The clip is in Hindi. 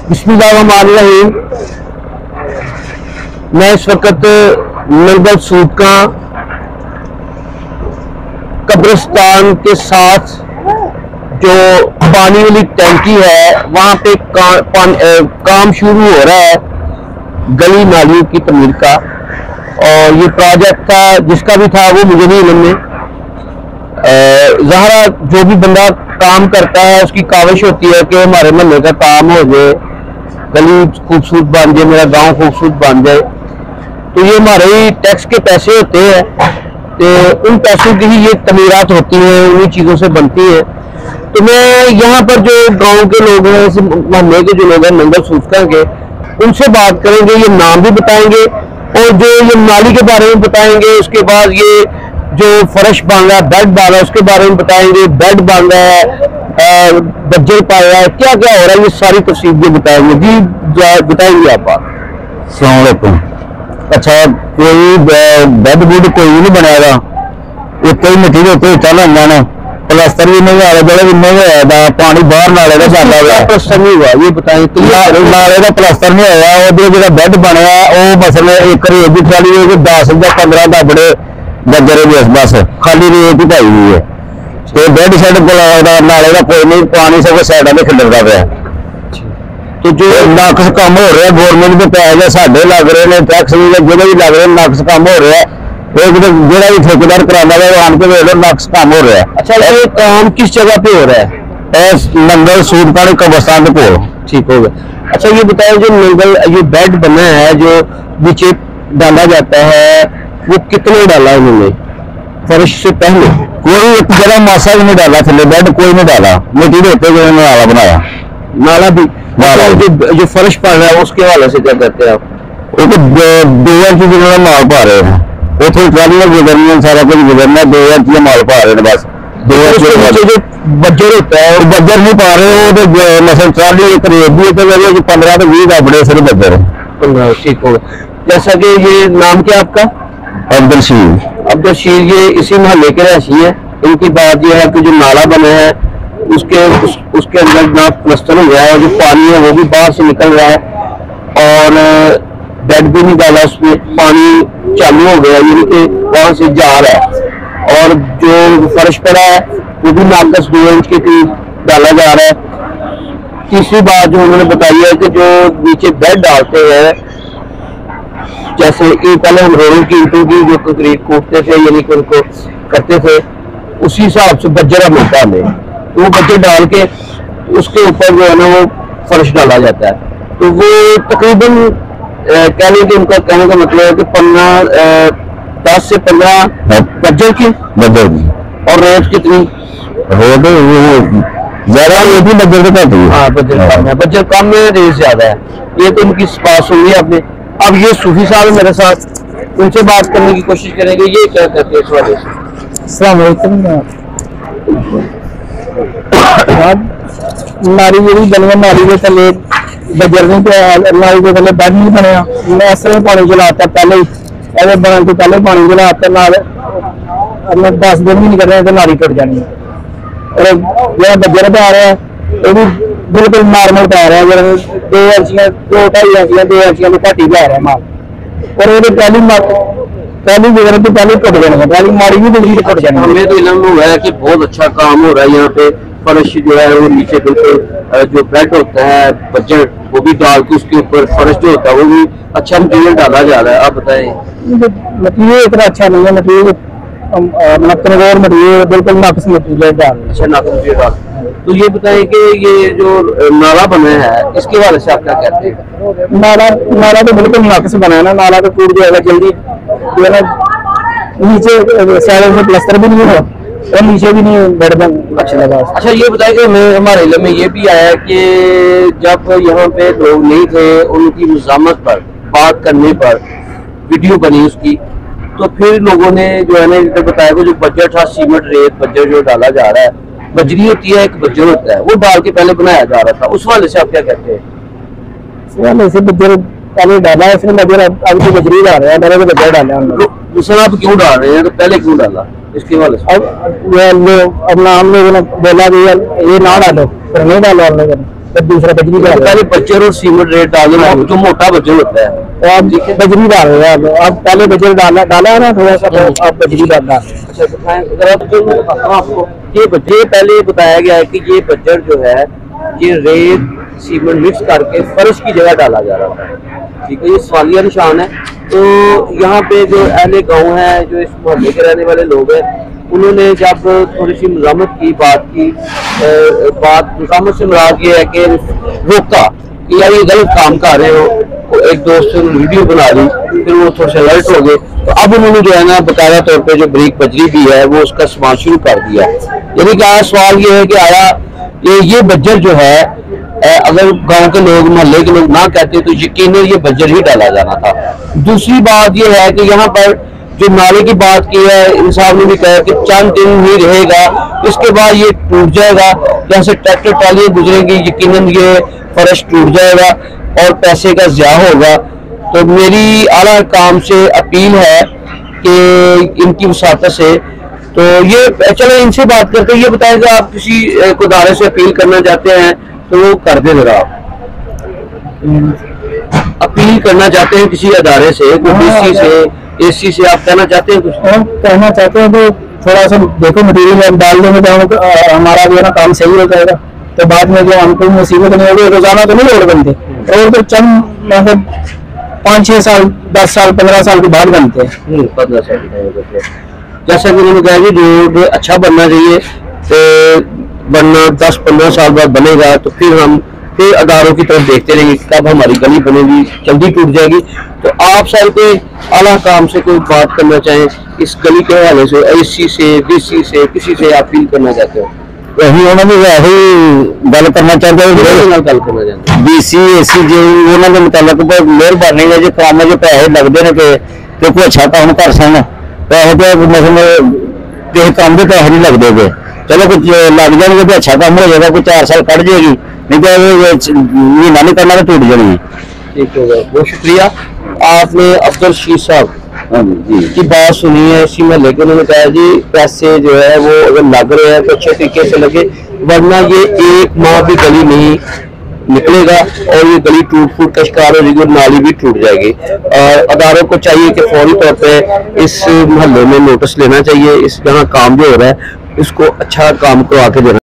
बिस्मिल्लाहिर्रहमानिर्रहीम। मैं इस वक्त नंगल सूद का कब्रिस्तान के साथ जो पानी वाली टैंकी है वहां पे काम शुरू हो रहा है गली नालियों की तमीर का। और ये प्रोजेक्ट था जिसका भी था वो मुझे नहीं इल्म में। ज़ाहिर जो भी बंदा काम करता है उसकी काविश होती है कि हमारे महल्ले का काम हो जाए, गली खूबसूरत बन जाए, मेरा गांव खूबसूरत बन जाए। तो ये हमारे ही टैक्स के पैसे होते हैं, तो उन पैसों की ही ये तमीरात होती हैं, उन्हीं चीज़ों से बनती है। तो मैं यहाँ पर जो गांव के लोग हैं, मोहल्ले के जो लोग हैं नंगल सूदका के, उनसे बात करेंगे, ये नाम भी बताएंगे और जो ये नाली के बारे में बताएंगे। उसके बाद ये जो फर्श बन रहा है, बेड बन रहा है, उसके बारे में बताएंगे। बेड बन रहा है, बज्जर पाया है, क्या क्या हो रहा है, ये सारी तफसील ये बताएंगे। जी बताएंगे आप बात। अस्सलाम वालेकुम। अच्छा, कोई बेड बुड कोई नहीं बनाएगा, उत्ते ही मिट्टी उत्ते चल ना, प्लास्टर भी नहीं आ रहा, जगह भी नहीं आया, पानी बाहर नाले का चल रहा है, प्लास्टर नहीं हुआ, ये बताएं। नाले का प्लास्टर नहीं आया। उधर जो बेड बनया वो मसले एक रेत की ट्राली 10 या 15 दबड़े बजरे बस खाली रेत ही पाई हुई है। तो बेड शेड नाले का कोई नहीं, पानी सब साइडा में खिलरता पाया। तो जो नक्स काम हो रहा है, गौरमेंट के पैसे साढ़े लग रहे हैं, टैक्स भी जो भी लग रहे हैं, नक्स काम हो रहा है। एक जो भी ठेकेदार कराना है आन के वेलो नक्स काम हो रहा है। अच्छा, ये काम किस जगह पे हो रहा है? नंगल सूदका कब्रिस्तान के कोल। ठीक हो गया। अच्छा, ये बताएं, जो नंगल ये बेड बना है जो नीचे डाला जाता है, वो कितने डाला है उन्होंने फर्श से पहले? कोई एक जगह मासा भी नहीं डाला, थले बेड कोई नहीं डाला, मिट्टी देते हुए नाला बनाया। नाला भी जो फर्श पड़ रहा है उसके हवाले से क्या करते हैं आप? एक 2 इंच जिन्होंने माल पा रहे हैं, उसे ट्रालियां गुजरनी है, सारा कुछ गुजरना, 2 इंच माल पा रहे हैं बस। 2 इंच जो बज्जर होता है और बज्जर नहीं पा रहे वो, मतलब ट्राली एक रेत भी तो 15 से 20 बड़े सिर बज्जर है। 15। ठीक होगा। जैसा कि ये नाम क्या आपका? अब्दुल शीर। अब्दुल शीर, ये इसी मोहल्ले के रहशी है। इनकी बात यह है कि जो नाला बना है उसके अंदर ना प्लास्टर हो गया है, जो पानी है वो भी बाहर से निकल रहा है और बेड भी नहीं डाला, उसमें पानी चालू हो गया, यानी कि वहां से जा रहा है। और जो फर्श पड़ा है वो भी नाकस 2 इंच के करीब डाला जा रहा है। तीसरी बात जो उन्होंने बताई है कि जो नीचे बेड डालते हैं, जैसे ये पहले हम रोल की ईंटों की जो कंक्रीट कूटते थे, यानी कि उनको करते थे, उसी हिसाब से बज्जरा मिलता है। तो वो बज्जर डाल के उसके ऊपर जो है ना वो फर्श डाला जाता है। तो वो तकरीबन कहने के उनका कहने का मतलब है कि 10 से 15 बज्जर की और रेट कितनी? रोड ज्यादा, ये भी बज्जर का है। हाँ, बज्जर कम है, बज्जर कम है, रेट ज्यादा है। ये तो उनकी बात सुनी आपने। अब ये सूफी साहब मेरे साथ, उनसे बात करने की कोशिश करेंगे। ये क्या कहते हैं इस वाले से? अस्सलाम वालेकुम। नारी जी बनी, नारी के थले बजर नहीं पे, नारी के थले बेड नहीं बनया। मैं इस तरह पानी चलाता पहले ही, बनने तो पहले पानी चलाता, 10 दिन भी नहीं कर रहे तो नारी टुट जानी है। और जो बजर पे आ रहा है वो भी बिल्कुल नॉर्मल पे आ रहा है, 2 इंचियां 2-2.5 इंचियां 2 इंचियां तो घट ही पे आ रहा है माल। और वो पहली गुजर तो पहले टुट जाने, पहली माड़ी भी बिजली टुट जानी। हमें तो इल्म हुआ है कि बहुत अच्छा काम हो रहा है यहाँ पे। फर्श जो है वो नीचे बिल्कुल जो बेड होता है बज्जर वो भी डाल के उसके ऊपर फर्श जो होता है वो भी अच्छा मटीरियल डाला जा रहा है। आप बताएं। मटीरियल इतना अच्छा नहीं है, मटीरियल मटीरियल बिल्कुल नाकस मटीरियल डाल। अच्छा, नाकस मटीरियल डाल। तो ये बताएं कि ये जो नाला बना है इसके हवाले से आप क्या कहते हैं? नाला तो बिल्कुल नाकस बना है ना, नाला तो टूट जाएगा जल्दी जो है ना। नीचे साइड में प्लास्टर भी नहीं है और नीचे भी नहीं बेड बन अच्छा लगा। अच्छा, ये बताएं कि हमारे इलाके में ये भी आया कि जब यहाँ पे लोग नहीं थे, उनकी मज़ामत पर बात करने पर वीडियो बनी उसकी, तो फिर लोगों ने जो है ना बताया कि जो बज्जर था, सीमेंट रेत बज्जर जो डाला जा रहा है, बजरी होती है, एक बज्जर होता है, वो डाल के पहले बनाया जा रहा था। उस वाले से आप क्या कहते हैं? इस वाले से बज्जर पहले डाला है, फिर बज्जर अब तो बजरी डाल रहे हैं, पहले तो बज्जर डाले हैं। दूसरा आप क्यों डाल रहे हैं, तो पहले क्यों डाला इसके वाले से? अब नाम लोगों ने बोला कि ये ना डालो, फिर नहीं डालो हम लोगों ने। फिर दूसरा बजरी डाल पहले बजर और सीमेंट रेत डाल देना, जो मोटा बजर होता है तो आप बजरी डाल रहे हैं। आप पहले बजर डाला है ना थोड़ा सा, आप बजरी डालना। अच्छा बताएं, अगर आप जो मैं बताता हूँ आपको, ये पहले बताया गया है कि ये बजर जो है ये रेत सीमेंट मिक्स करके फर्श की जगह डाला जा रहा था। ठीक है, ये सवालिया निशान है। तो यहाँ पे जो अहले गाँव है, जो इस मोहल्ले के रहने वाले लोग हैं, उन्होंने जब थोड़ी सी मज़ामत की मज़ामत से मुराद ये है कि रोका कि यार ये गलत काम कर रहे हो। एक दोस्त ने वीडियो बना ली, फिर वो थोड़े से अलर्ट हो गए, तो अब उन्होंने जो है ना बाकायदा तौर पे जो ब्रिक बजरी भी है वो उसका इस्तेमाल शुरू कर दिया। यानी कि आया सवाल ये है कि आया ये बजर जो है अगर गांव के लोग मोहल्ले के लोग ना कहते तो यकीनन ये बजर ही डाला जाना था। दूसरी बात ये है कि यहाँ पर जो नाले की बात की है, इंसान ने भी कहा कि चंद दिन ही रहेगा, इसके बाद ये टूट जाएगा। जहाँ से ट्रैक्टर ट्रालियां गुजरेंगी यकीनन ये फर्श टूट जाएगा और पैसे का ज़िया होगा। तो मेरी आला काम से अपील है कि इनकी वसात से, तो ये चलो इनसे बात करते हैं। ये बताएं कि आप किसी इदारे से अपील करना चाहते हैं तो वो कर दे जरा। अपील करना चाहते हैं किसी अदारे से, डीसी से, एसी से, आप कहना चाहते हैं कुछ? कहना चाहते हैं तो थोड़ा सा देखो मटीरियल डाल देंगे तो हमारा जो है ना काम सही हो जाएगा। तो बाद में जो हमको मुसीबत नहीं होगी, रोजाना तो नहीं रोड बनते, रोड तो चंद मतलब 5-6 साल 10 साल 15 साल के बाद बनते हैं। 15 साल जैसा कि उन्होंने कहा कि रोड अच्छा बनना चाहिए, तो बनना 10-15 साल बाद बनेगा तो फिर हम फिर अदारों की तरफ देखते रहेंगे कब हमारी गली बनेगी, जल्दी टूट जाएगी। तो आप सारे कोई आला काम से कोई बात करना चाहें इस गली के हवाले से, एसी से, डीसी से, किसी से आप फील करना चाहते हो? वही उन्होंने गल करना चाहते हैं डीसी एसी जो उन्होंने मुताबिक मेहरबानी है जो काम जो पैसे लगते हैं कि कोई अच्छा काम कर सन, पैसे तो मतलब किसी काम के पैसे नहीं लगते थे। चलो कुछ लग जाएंगे तो अच्छा काम हो जाएगा, कोई 4 साल कट जाएगी, नहीं तो महीना नहीं करना तो टूट जाएगी। ठीक होगा, बहुत शुक्रिया। आपने अब्दुल शीर साहब की बात सुनी है इसी में, लेकिन उन्होंने कहा जी पैसे जो है वो अगर लग रहे हैं तो अच्छे तरीके से लगे, वरना ये 1 माह भी गली नहीं निकलेगा और ये गली टूट फूट का शिकार हो जाएगी और नाली भी टूट जाएगी। अदारों को चाहिए कि फौरी तौर पे इस मोहल्ले में नोटिस लेना चाहिए, इस जहाँ काम जो हो रहा है इसको अच्छा काम करवा के देना।